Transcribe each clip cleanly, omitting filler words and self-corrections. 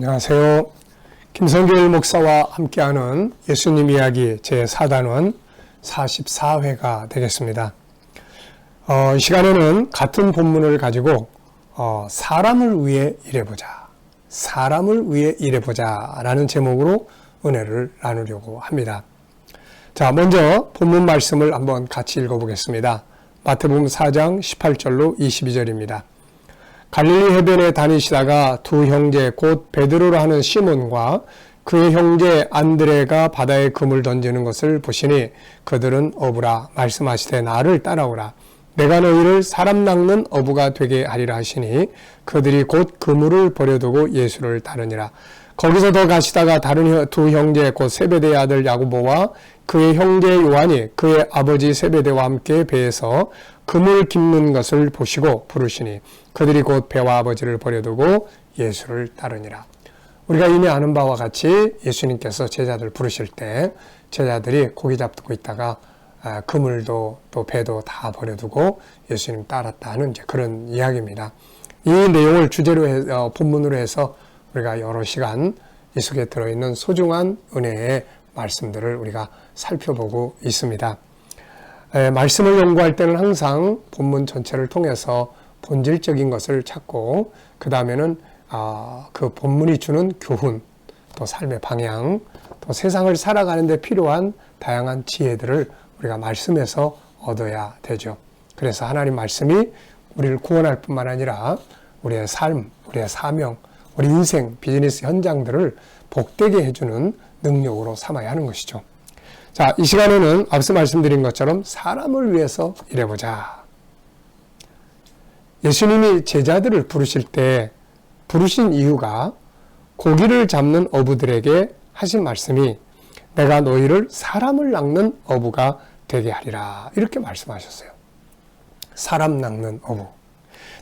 안녕하세요. 김성길 목사와 함께하는 예수님 이야기 제4단원 44회가 되겠습니다. 이 시간에는 같은 본문을 가지고 사람을 위해 일해보자, 사람을 위해 일해보자 라는 제목으로 은혜를 나누려고 합니다. 자, 먼저 본문 말씀을 한번 같이 읽어보겠습니다. 마태복음 4장 18절로 22절입니다. 갈릴리 해변에 다니시다가 두 형제 곧 베드로라 하는 시몬과 그의 형제 안드레가 바다에 그물 던지는 것을 보시니 그들은 어부라 말씀하시되 나를 따라오라 내가 너희를 사람 낚는 어부가 되게 하리라 하시니 그들이 곧 그물을 버려두고 예수를 따르니라. 거기서 더 가시다가 다른 두 형제 곧 세베대의 아들 야고보와 그의 형제 요한이 그의 아버지 세베대와 함께 배에서 그물 깁는 것을 보시고 부르시니 그들이 곧 배와 아버지를 버려두고 예수를 따르니라. 우리가 이미 아는 바와 같이 예수님께서 제자들 부르실 때 제자들이 고기 잡고 있다가 그물도 또 배도 다 버려두고 예수님 따랐다는 이제 그런 이야기입니다. 이 내용을 주제로 본문으로 해서 우리가 여러 시간 이 속에 들어있는 소중한 은혜의 말씀들을 우리가 살펴보고 있습니다. 말씀을 연구할 때는 항상 본문 전체를 통해서 본질적인 것을 찾고 그 다음에는 그 본문이 주는 교훈, 또 삶의 방향, 또 세상을 살아가는 데 필요한 다양한 지혜들을 우리가 말씀에서 얻어야 되죠. 그래서 하나님 말씀이 우리를 구원할 뿐만 아니라 우리의 삶, 우리의 사명, 우리 인생, 비즈니스 현장들을 복되게 해주는 능력으로 삼아야 하는 것이죠. 자, 이 시간에는 앞서 말씀드린 것처럼 사람을 위해서 일해보자. 예수님이 제자들을 부르실 때 부르신 이유가 고기를 잡는 어부들에게 하신 말씀이 내가 너희를 사람을 낚는 어부가 되게 하리라. 이렇게 말씀하셨어요. 사람 낚는 어부.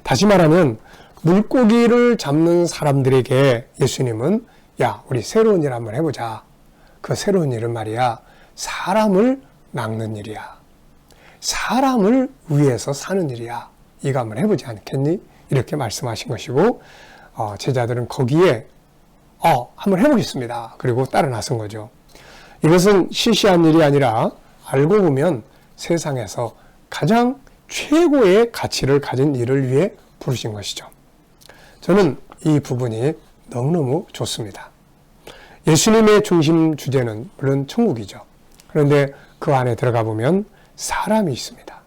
다시 말하면 물고기를 잡는 사람들에게 예수님은 야, 우리 새로운 일 한번 해보자. 그 새로운 일은 말이야. 사람을 낚는 일이야. 사람을 위해서 사는 일이야. 이거 한번 해보지 않겠니? 이렇게 말씀하신 것이고 제자들은 거기에 한번 해보겠습니다. 그리고 따라 나선 거죠. 이것은 시시한 일이 아니라 알고 보면 세상에서 가장 최고의 가치를 가진 일을 위해 부르신 것이죠. 저는 이 부분이 너무너무 좋습니다. 예수님의 중심 주제는 물론 천국이죠. 그런데 그 안에 들어가 보면 사람이 있습니다.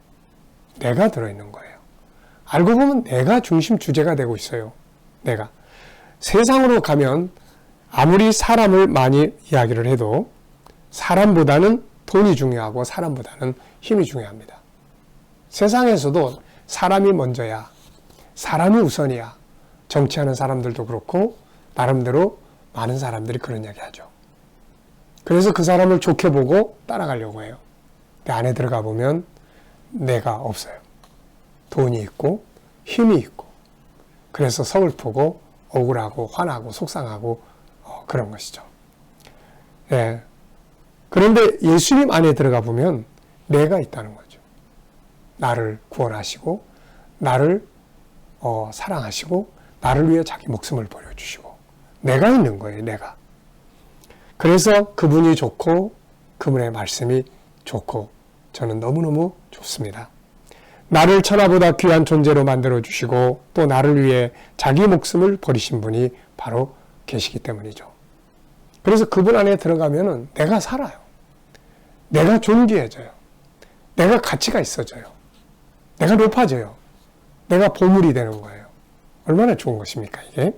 내가 들어있는 거예요. 알고 보면 내가 중심 주제가 되고 있어요. 내가. 세상으로 가면 아무리 사람을 많이 이야기를 해도 사람보다는 돈이 중요하고 사람보다는 힘이 중요합니다. 세상에서도 사람이 먼저야. 사람이 우선이야. 정치하는 사람들도 그렇고 나름대로 많은 사람들이 그런 이야기 하죠. 그래서 그 사람을 좋게 보고 따라가려고 해요. 근데 안에 들어가 보면 내가 없어요. 돈이 있고 힘이 있고 그래서 서글프고 억울하고 화나고 속상하고 그런 것이죠. 예. 그런데 예수님 안에 들어가 보면 내가 있다는 거죠. 나를 구원하시고 나를 사랑하시고 나를 위해 자기 목숨을 버려주시고 내가 있는 거예요. 내가. 그래서 그분이 좋고 그분의 말씀이 좋고 저는 너무너무 좋습니다. 나를 천하보다 귀한 존재로 만들어주시고 또 나를 위해 자기 목숨을 버리신 분이 바로 계시기 때문이죠. 그래서 그분 안에 들어가면은 내가 살아요. 내가 존귀해져요. 내가 가치가 있어져요. 내가 높아져요. 내가 보물이 되는 거예요. 얼마나 좋은 것입니까, 이게?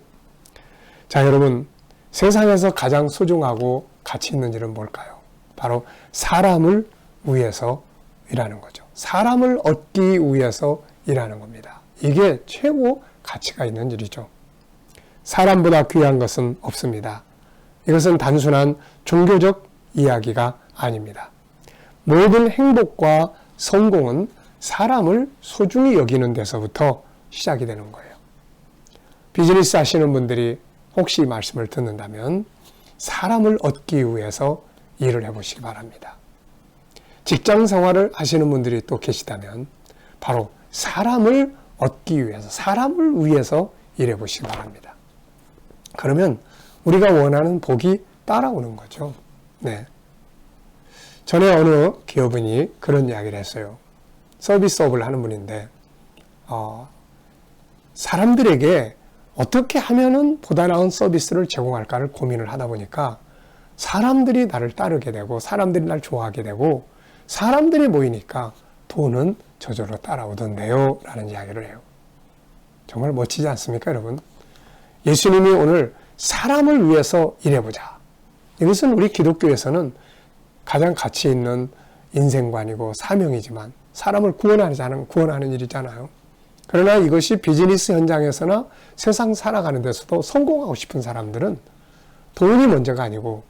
자, 여러분, 세상에서 가장 소중하고 가치 있는 일은 뭘까요? 바로 사람을 위해서 일하는 거죠. 사람을 얻기 위해서 일하는 겁니다. 이게 최고 가치가 있는 일이죠. 사람보다 귀한 것은 없습니다. 이것은 단순한 종교적 이야기가 아닙니다. 모든 행복과 성공은 사람을 소중히 여기는 데서부터 시작이 되는 거예요. 비즈니스 하시는 분들이 혹시 이 말씀을 듣는다면 사람을 얻기 위해서 일을 해보시기 바랍니다. 직장 생활을 하시는 분들이 또 계시다면 바로 사람을 얻기 위해서, 사람을 위해서 일해보시기 바랍니다. 그러면 우리가 원하는 복이 따라오는 거죠. 네. 전에 어느 기업인이 그런 이야기를 했어요. 서비스업을 하는 분인데 사람들에게 어떻게 하면은 보다 나은 서비스를 제공할까를 고민을 하다 보니까 사람들이 나를 따르게 되고 사람들이 날 좋아하게 되고 사람들이 모이니까 돈은 저절로 따라오던데요 라는 이야기를 해요. 정말 멋지지 않습니까, 여러분? 예수님이 오늘 사람을 위해서 일해보자. 이것은 우리 기독교에서는 가장 가치 있는 인생관이고 사명이지만 사람을 구원하는 일이잖아요. 그러나 이것이 비즈니스 현장에서나 세상 살아가는 데서도 성공하고 싶은 사람들은 돈이 먼저가 아니고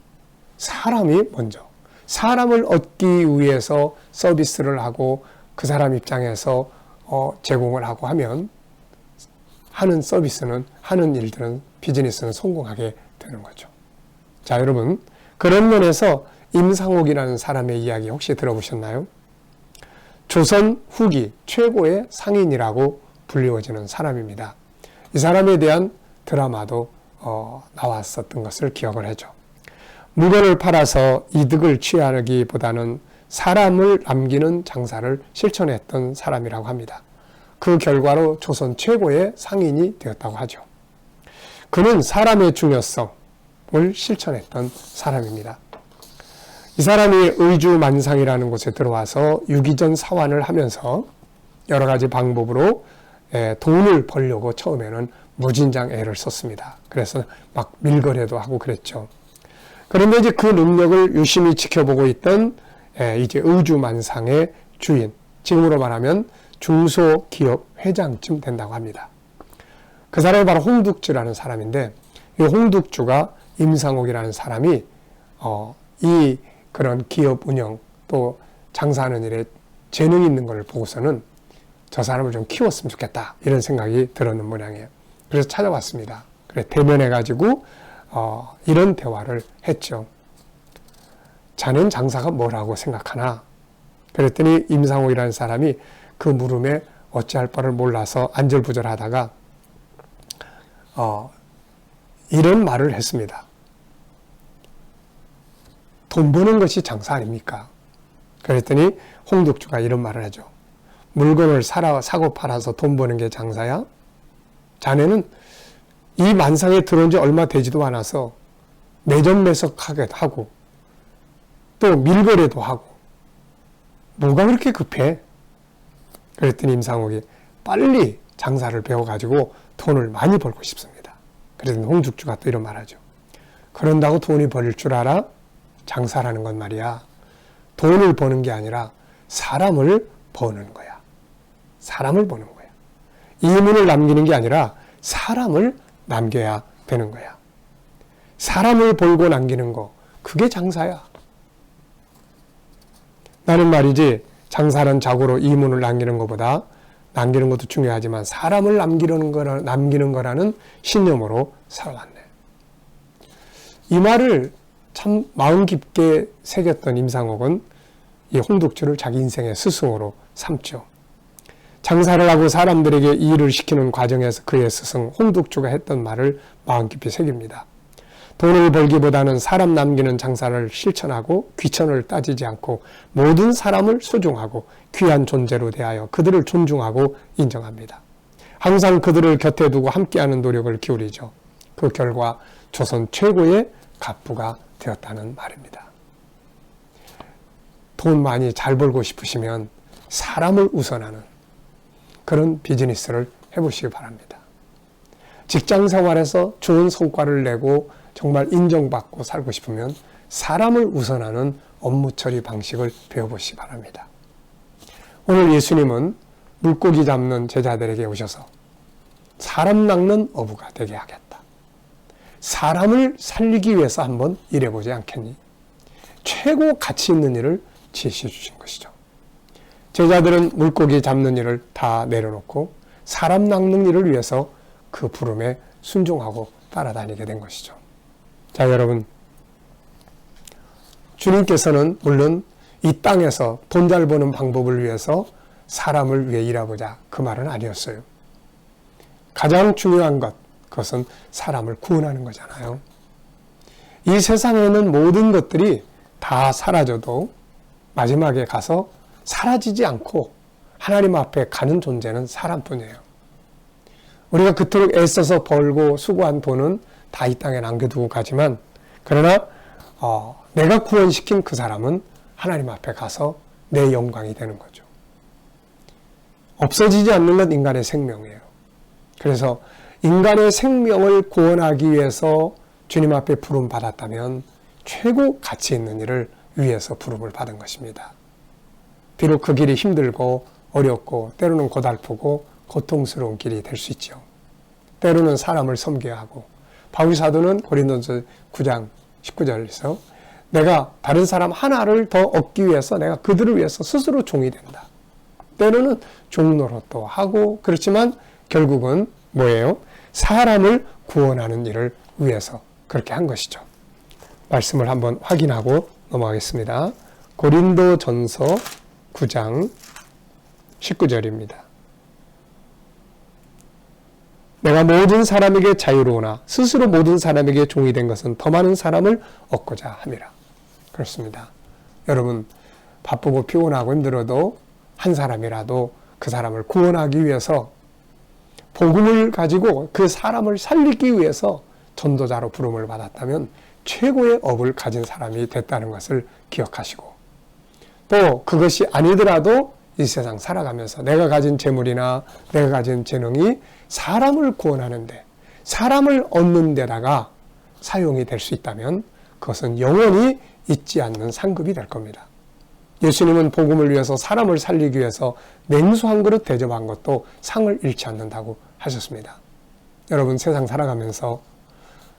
사람이 먼저, 사람을 얻기 위해서 서비스를 하고 그 사람 입장에서 제공을 하고 하면 하는 서비스는, 하는 일들은, 비즈니스는 성공하게 되는 거죠. 자, 여러분, 그런 면에서 임상옥이라는 사람의 이야기 혹시 들어보셨나요? 조선 후기 최고의 상인이라고 불리워지는 사람입니다. 이 사람에 대한 드라마도 나왔었던 것을 기억을 하죠. 물건을 팔아서 이득을 취하기보다는 사람을 남기는 장사를 실천했던 사람이라고 합니다. 그 결과로 조선 최고의 상인이 되었다고 하죠. 그는 사람의 중요성을 실천했던 사람입니다. 이 사람이 의주만상이라는 곳에 들어와서 유기전 사환을 하면서 여러 가지 방법으로 돈을 벌려고 처음에는 무진장 애를 썼습니다. 그래서 막 밀거래도 하고 그랬죠. 그런데 이제 그 능력을 유심히 지켜보고 있던 이제 의주만상의 주인, 지금으로 말하면 중소기업 회장쯤 된다고 합니다. 그 사람이 바로 홍둑주라는 사람인데, 이 홍둑주가 임상옥이라는 사람이 이 그런 기업 운영 또 장사하는 일에 재능이 있는 걸 보고서는 저 사람을 좀 키웠으면 좋겠다 이런 생각이 들었는 모양이에요. 그래서 찾아왔습니다. 그래 대면해가지고 이런 대화를 했죠. 자넨 장사가 뭐라고 생각하나? 그랬더니 임상옥이라는 사람이 그 물음에 어찌할 바를 몰라서 안절부절하다가 이런 말을 했습니다. 돈 버는 것이 장사 아닙니까? 그랬더니 홍둑주가 이런 말을 하죠. 물건을 사고 팔아서 돈 버는 게 장사야? 자네는 이 만상에 들어온 지 얼마 되지도 않아서 매점 매석하게 하고 또 밀거래도 하고 뭐가 그렇게 급해? 그랬더니 임상옥이 빨리 장사를 배워가지고 돈을 많이 벌고 싶습니다. 그랬더니 홍죽주가 또 이런 말하죠. 그런다고 돈이 벌릴 줄 알아? 장사라는 건 말이야. 돈을 버는 게 아니라 사람을 버는 거야. 사람을 버는 거야. 이문을 남기는 게 아니라 사람을 남겨야 되는 거야. 사람을 벌고 남기는 거, 그게 장사야. 나는 말이지 장사는 자고로 이문을 남기는 것보다 남기는 것도 중요하지만 사람을 남기는 거라는 신념으로 살아왔네. 이 말을 참 마음 깊게 새겼던 임상옥은 이 홍둑주를 자기 인생의 스승으로 삼죠. 장사를 하고 사람들에게 일을 시키는 과정에서 그의 스승 홍둑주가 했던 말을 마음 깊이 새깁니다. 돈을 벌기보다는 사람 남기는 장사를 실천하고 귀천을 따지지 않고 모든 사람을 소중하고 귀한 존재로 대하여 그들을 존중하고 인정합니다. 항상 그들을 곁에 두고 함께하는 노력을 기울이죠. 그 결과 조선 최고의 갑부가 되었다는 말입니다. 돈 많이 잘 벌고 싶으시면 사람을 우선하는 그런 비즈니스를 해보시기 바랍니다. 직장 생활에서 좋은 성과를 내고 정말 인정받고 살고 싶으면 사람을 우선하는 업무 처리 방식을 배워보시기 바랍니다. 오늘 예수님은 물고기 잡는 제자들에게 오셔서 사람 낚는 어부가 되게 하겠다. 사람을 살리기 위해서 한번 일해보지 않겠니? 최고 가치 있는 일을 제시해 주신 것이죠. 제자들은 물고기 잡는 일을 다 내려놓고 사람 낚는 일을 위해서 그 부름에 순종하고 따라다니게 된 것이죠. 자, 여러분, 주님께서는 물론 이 땅에서 돈 잘 버는 방법을 위해서 사람을 위해 일해보자, 그 말은 아니었어요. 가장 중요한 것, 그것은 사람을 구원하는 거잖아요. 이 세상에 있는 모든 것들이 다 사라져도 마지막에 가서 사라지지 않고 하나님 앞에 가는 존재는 사람뿐이에요. 우리가 그토록 애써서 벌고 수고한 돈은 다 이 땅에 남겨두고 가지만, 그러나 내가 구원시킨 그 사람은 하나님 앞에 가서 내 영광이 되는 거죠. 없어지지 않는 것 인간의 생명이에요. 그래서 인간의 생명을 구원하기 위해서 주님 앞에 부름 받았다면 최고 가치 있는 일을 위해서 부름을 받은 것입니다. 비록 그 길이 힘들고 어렵고 때로는 고달프고 고통스러운 길이 될 수 있죠. 때로는 사람을 섬겨야 하고, 바울 사도는 고린도서 9장 19절에서 내가 다른 사람 하나를 더 얻기 위해서 내가 그들을 위해서 스스로 종이 된다. 때로는 종노릇도 하고, 그렇지만 결국은 뭐예요? 사람을 구원하는 일을 위해서 그렇게 한 것이죠. 말씀을 한번 확인하고 넘어가겠습니다. 고린도전서 9장 19절입니다. 내가 모든 사람에게 자유로우나 스스로 모든 사람에게 종이 된 것은 더 많은 사람을 얻고자 함이라. 그렇습니다. 여러분, 바쁘고 피곤하고 힘들어도 한 사람이라도 그 사람을 구원하기 위해서, 복음을 가지고 그 사람을 살리기 위해서 전도자로 부름을 받았다면 최고의 업을 가진 사람이 됐다는 것을 기억하시고, 또 그것이 아니더라도 이 세상 살아가면서 내가 가진 재물이나 내가 가진 재능이 사람을 구원하는데, 사람을 얻는 데다가 사용이 될 수 있다면 그것은 영원히 잊지 않는 상급이 될 겁니다. 예수님은 복음을 위해서 사람을 살리기 위해서 냉수 한 그릇 대접한 것도 상을 잃지 않는다고 하셨습니다. 여러분, 세상 살아가면서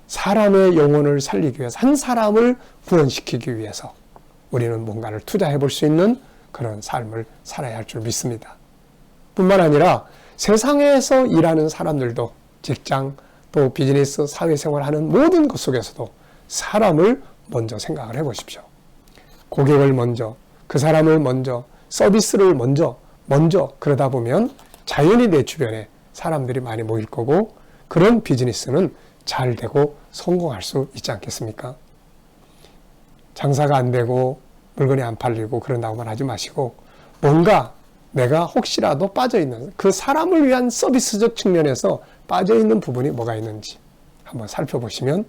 사람의 영혼을 살리기 위해서, 한 사람을 구원시키기 위해서 우리는 뭔가를 투자해 볼 수 있는 그런 삶을 살아야 할 줄 믿습니다. 뿐만 아니라 세상에서 일하는 사람들도, 직장, 또 비즈니스, 사회생활하는 모든 것 속에서도 사람을 먼저 생각을 해보십시오. 고객을 먼저, 그 사람을 먼저, 서비스를 먼저 그러다 보면 자연히 내 주변에 사람들이 많이 모일 거고, 그런 비즈니스는 잘 되고 성공할 수 있지 않겠습니까? 장사가 안 되고 물건이 안 팔리고 그런다고만 하지 마시고, 뭔가 내가 혹시라도 빠져있는, 그 사람을 위한 서비스적 측면에서 빠져있는 부분이 뭐가 있는지 한번 살펴보시면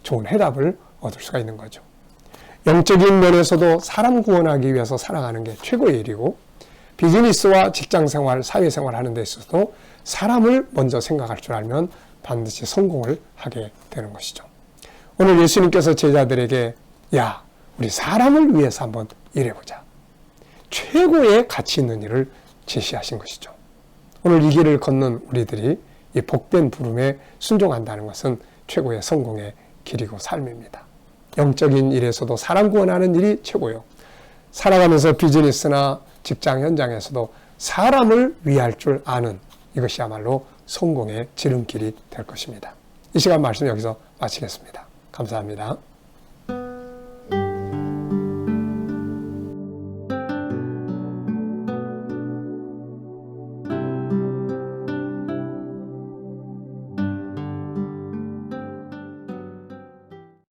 좋은 해답을 얻을 수가 있는 거죠. 영적인 면에서도 사람 구원하기 위해서 살아가는 게 최고의 일이고, 비즈니스와 직장생활, 사회생활 하는 데 있어서도 사람을 먼저 생각할 줄 알면 반드시 성공을 하게 되는 것이죠. 오늘 예수님께서 제자들에게 야, 우리 사람을 위해서 한번 일해보자. 최고의 가치 있는 일을 제시하신 것이죠. 오늘 이 길을 걷는 우리들이 이 복된 부름에 순종한다는 것은 최고의 성공의 길이고 삶입니다. 영적인 일에서도 사람 구원하는 일이 최고요. 살아가면서 비즈니스나 직장 현장에서도 사람을 위할 줄 아는 이것이야말로 성공의 지름길이 될 것입니다. 이 시간 말씀 여기서 마치겠습니다. 감사합니다.